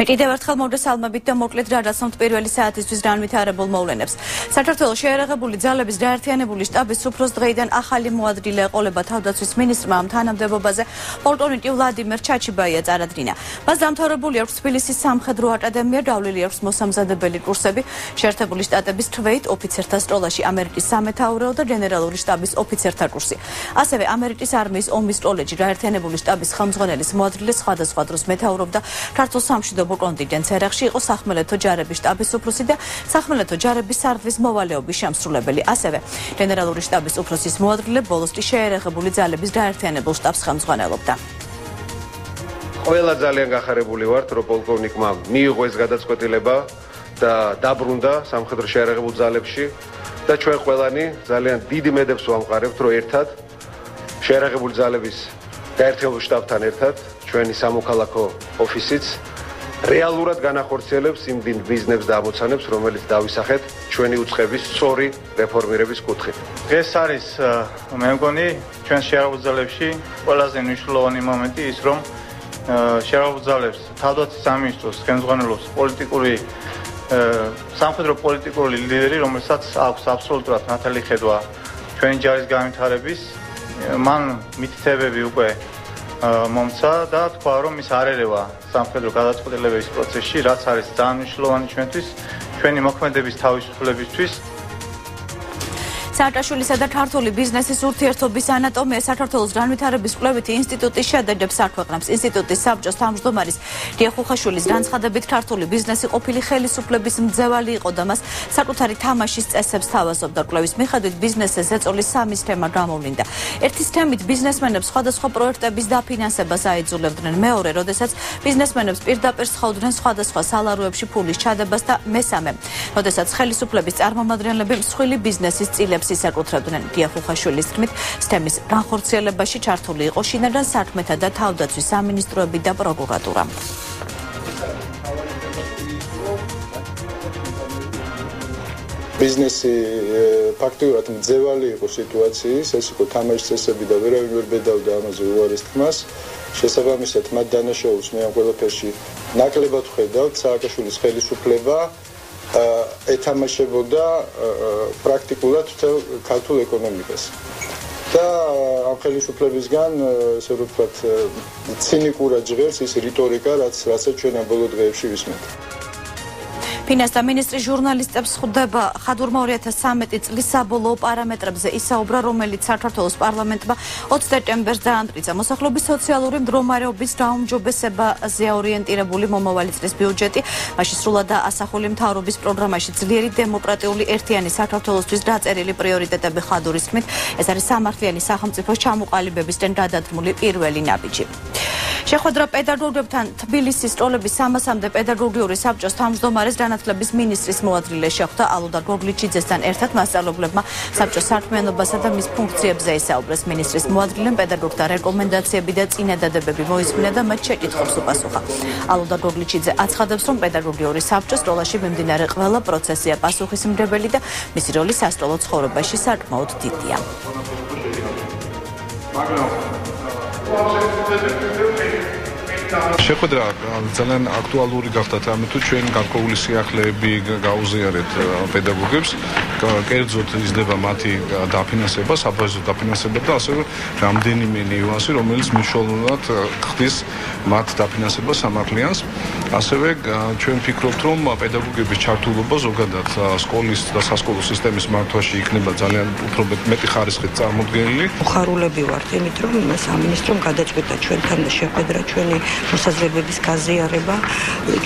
კიდევ ერთხელ მოგესალმებით და მოკლედ რადასამთ პირველი საათისთვის განვითარებულ მოვლენებს. საქართველოს შეერაღებული ძალების გაერთიანებული შტაბის უფროს დღეიდან ახალი მოადრილე ეყოლება თავდაცვის მინისტრმა ამ თანამდებობაზე პოლკოვნიკი ვლადიმერ ჩაჩიბაია წარადგინა. მას დამთავრებული აქვს თბილისის სამხედრო აკადემია, გავლილი აქვს მოსამზადებელი კურსები, შეერთებული შტატების 8 ოფიცერთა სკოლაში, ამერიკის სამეთაურეო და გენერალური შტაბის ოფიცერთა კურსი. ასევე ამერიკის არმიის ომის კოლეჯი, გაერთიანებული შტაბის ხელმძღვანელის მოადრილე სხვადასხვა დროს მეთაურობდა ქართულ სამშვიდობო კონტინგენტს ერაყში, იყო სახმელეთო ჯარების შტაბის უფროსი და სახმელეთო ჯარების სარდლის მოვალეობის შემსრულებელი. ასევე გენერალური შტაბის უფროსის მოადრილე ბოლოს კი შეერაღებული ძალების გაერთიანებულ შტაბს ხელმძღვანელობდა. ყველა ძალიან გახარებული ვართ, რომ პოლკოვნიკმა მიიღო ეს გადაწყვეტილება და დაბრუნდა სამხედრო შეერაღებულ ძალებში და ჩვენ ყველანი ძალიან დიდი მედებს ვამყარებთ, რომ ერთად შეერაღებული ძალების გაერთიანებულ შტაბთან ერთად ჩვენი სამოქალაქო ოფისიც რეალურად განახორციელებს იმ ბიზნესს და ამოცანებს, რომელიც დავისახეთ ჩვენი უწყების სწორი რეფორმირების კუთხით. დღეს არის მე მგონი ჩვენ შეერაღებულ ძალებში ყველაზე მნიშვნელოვანი მომენტი ის, რომ შეერაღებულ ძალებს თავდაცვის სამინისტროს ხელმძღვანელობს პოლიტიკური სამხედრო პოლიტიკური ლიდერი, რომელსაც აქვს აბსოლუტურად ნათელი ხედვა ჩვენი ჯარის განვითარების. მან მითითებები უკვე მომცა და თქვა, რომ ის არ ერევა სამხედრო გადაწყვეტილებების პროცესში, რაც არის ძალიან მნიშვნელოვანი ჩვენთვის, ჩვენი მოქმედების თავისუფლებისთვის. სააკაშვილისა და ქართული ბიზნესის ურთიერთობის ანატომია საქართველოს განვითარების კვლევითი ინსტიტუტის შედეგებს აქვეყნებს. ინსტიტუტის საბჭოს თავმჯდომარის დიახუხაშვილის განცხადებით, ქართული ბიზნესი ყოფილი ხელისუფლების მძევალი იყო და მას საკუთარი თამაშის წესებს თავაზობდა. კვლევის მიხედვით ბიზნესზე ზეწოლის სამი სქემა გამოვლინდა. ერთი სქემით ბიზნესმენებს სხვადასხვა პროექტების დაფინანსებას აიძულებდნენ, მეორე, როდესაც ბიზნესმენებს პირდაპირ სთხოვდნენ სხვადასხვა სალაროებში ფულის ჩადებას და მესამე, როდესაც ხელისუფლების წარმომადგენლები მსხვილი ბიზნესის წილებს ისაკუთრებდნენ. დიახუხაშვილის თქმით, სქემის განხორციელებაში ჩართული იყო შინაგან საქმეთა და თავდაცვის სამინისტროები და პროკურატურა. ბიზნესი ფაქტიურად მძევალი იყო სიტუაციის, ეს იყო თამაშის წესები და ვერავინ ვერ ბედავდა ამაზე უარეს თქმას. შესაბამისად, მათ დანაშაულს მე ამ ყველაფერში ნაკლებად ვხედავთ. სააკაშვილის ხელისუფლება ეთამაშებოდა პრაქტიკულად მთელ ქართულ ეკონომიკას. და ამ ხელისუფლებისგან, ესე ვთქვათ, ცინიკურად ჟღერს ის რიტორიკა, რასაც ჩვენ ამ ბოლო დღეებში ვისმენთ. ფინანსთა მინისტრი ჟურნალისტებს ხვდება ხადურმა 2013 წლის საბოლოო პარამეტრებზე ისაუბრა, რომელიც საქართველოს პარლამენტმა 20 დეკემბერს დაამტკიცა. მოსახლობის სოციალური მდგომარეობის გაუმჯობესებაზე ორიენტირებული მომავალი წლის ბიუჯეტი, მასში სრულადაა ასახული მთავრობის პროგრამაში ძლიერი დემოკრატიული ერთიანი საქართველოსთვის დაწერილი პრიორიტეტები. ხადურის თქმით, ეს არის სამართლიანი სახელმწიფოს ჩამოყალიბებისკენ გადადგმული პირველი ნაბიჯი. შეხვედრა პედაგოგებთან თბილისის სკოლების 300-მდე პედაგოგიური საბჭოს თავმჯდომარის განათლების მინისტრის მოადრილე შეხვდა. ალოდა გოგლიჩიძესთან ერთად მასწავლებლებმა საბჭოს საქმიანობასა და მის ფუნქციებზე ისაუბრეს. მინისტრის მოადრილემ პედაგოგთა რეკომენდაციები და წინადადებები მოისმინა და მათ შეკითხვებს უპასუხა. ალოდა გოგლიჩიძე აცხადებს, რომ პედაგოგიური საბჭოს სკოლაში მიმდინარე ყველა პროცესია პასუხისმგებელი და მისი როლი სასკოლო ცხოვრებაში საკმაოდ დიდია. შეხვედრა ძალიან აქტუალური გახდა, ამიტომ თუ ჩვენ გარკვეული სიახლეები გაუზიარეთ პედაგოგებს, კერძოდ იზრდება მათი დაფინანსება, საბაზო დაფინანსება და ასევე რამდენიმე ნიუანსი, რომელიც მნიშვნელოვნად ხდის მათ დაფინანსებას სამართლიანს. ასევე ჩვენ ვფიქრობთ, რომ პედაგოგების ჩართულობა ზოგადად სკოლის და სასკოლო სისტემის მართვაში იქნება ძალიან უფრო მეტი ხარისხით წარმოდგენილი. მოხარულები ვართ იმით, რომ სამინისტრომ გადაწყვეტა ჩვენთან შეხვედრა, ჩვენი მოსაზრებების გაზიარება,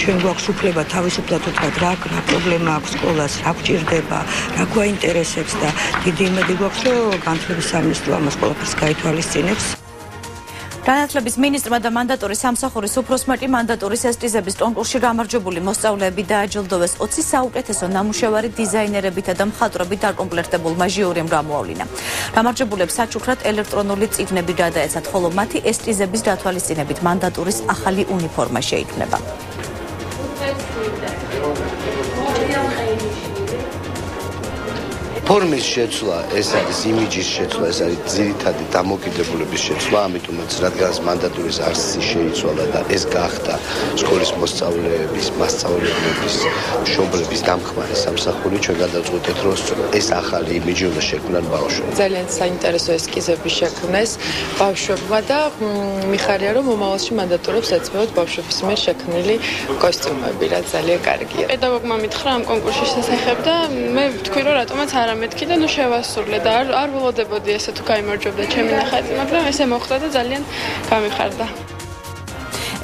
ჩვენ გვაქვს უფლება თავისუფლად ვთქვათ, რა პრობლემა აქვს სკოლას, რა გვჭირდება, რა გვაინტერესებს და დიდი იმედი გვაქვს, რომ განათლების სამინისტრო ამას ყველაფერს გაითვალისწინებს. განათლების მინისტრმა და მანდატურის სამსახურის უფროსმა კი მანდატურის ესკიზების კონკურსში გამარჯვებული მოსწავლეები დააჯილდოვეს. 20 საუკეთესო ნამუშევარი დიზაინერებითა და მხატვრობით დაკომპლექტებულმა ჟიურიმ გამოავლინა. გამარჯვებულებს საჩუქრად ელექტრონული წიგნები გადაეცათ, ხოლო მათი ესკიზების დათვალისწინებით მანდატურის ახალი უნიფორმა შეიქმნება. ფორმის შეცვლა, ეს არის იმიჯის შეცვლა, ეს არის ძირითადი დამოკიდებულების შეცვლა, ამიტომაც რადგან მანდატურის არსი შეიცვალა და ეს გახდა სკოლის მოსწავლეების, მასწავლებლების, მშობლების დამხმარე სამსახური, ჩვენ გადავწყვეტეთ, რომ ეს ახალი იმიჯი უნდა შექმნან ბავშვებს. ძალიან საინტერესო ესკიზები შექმნეს ბავშვებმა და მიხარია, რომ მომავალში მანდატურებს ეწევათ ბავშვების მიერ შექმნილი კოსტიუმები, რაც ძალიან კარგია. პედაგოგმა მითხრა ამ კონკურსის შესახებ და მე ვთქვი, რომ რატომაც არ ამეთქი და ნუ შევასრულე და არ ველოდებოდი ესე თუ გაიმარჯვებდა ჩემი ნახატი, მაგრამ ესე მოხდა და ძალიან გამიხარდა.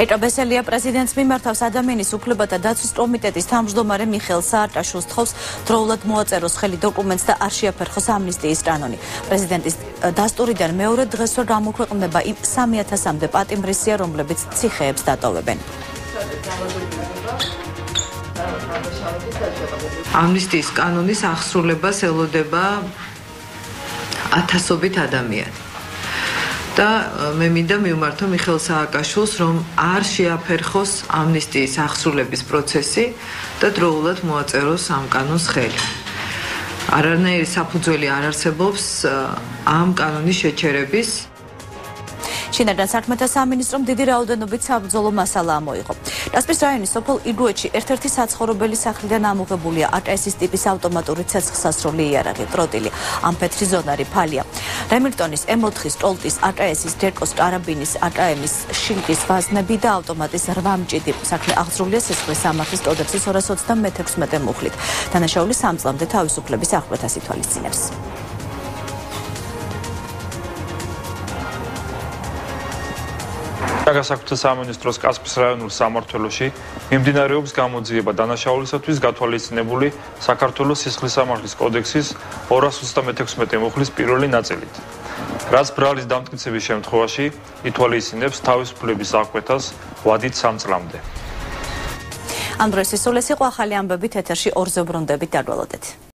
ეტა ბესელია პრეზიდენტს მიმართავს ადამიანის უფლებათა დაცვის კომიტეტის თავმჯდომარე მიხეილ სააკაშვილს თხოვს დროულად მოაწეროს ხელი დოკუმენტს და არ შეაფერხოს ამნისტიის კანონი. პრეზიდენტის დასტურიდან მეორე დღეს ვერ გამოქვეყნდება იმ 3000-მდე პატიმრისია, რომლებიც ციხეებს დატოვებენ. ამნისტიის კანონის აღსრულებას ელოდება ათასობით ადამიანი. და მე მინდა მივმართო მიხეილ სააკაშვილს, რომ არ შეაფერხოს ამნისტიის აღსრულების პროცესი და დროულად მოაწეროს ამ კანონს ხელი. არანაირი საფუძველი არ არსებობს ამ კანონის შეჩერების. შინაგან საქმეთა სამინისტრომ დიდი რაოდენობით საბრძოლო მასალა მოიღო. დასპის რაიონის სოფელ იგუეთში ერთ-ერთი საცხოვრებელი სახლიდან ამოღებულია ATS-ის ტიპის ავტომატური ცეცხლსასროლი იარაღი, ტროტილი, ამფეთრი ზონარი, ფალია. რემილტონის M4-ის, ტოლტის, ATS-ის, დეკოს, კარაბინის, AKM-ის, შილკის ვაზნები და ავტომატის 8 მჭიდი. საქმე აღძრულია სისხლის სამართლის კოდექსის 226 მუხლით. დანაშაული 3 წლამდე თავისუფლების აღკვეთას ითვალისწინებს. გასაკუთრებულ სამინისტროს კასპიის რაიონულ სამმართველოში მიმდინარეობს გამოძიება დანაშაულისათვის გათვალისწინებული საქართველოს სისხლის სამართლის კოდექსის 226 მუხლის პირველი ნაწილით, რაც ბრალის დამტკიცების შემთხვევაში ითვალისწინებს თავისუფლების აღკვეთას ვადით 3 წლამდე. ამ დროს სულ ეს იყო ახალი ამბებით ეთერში 2-ზე ბრუნდებით, დაგვალოდეთ.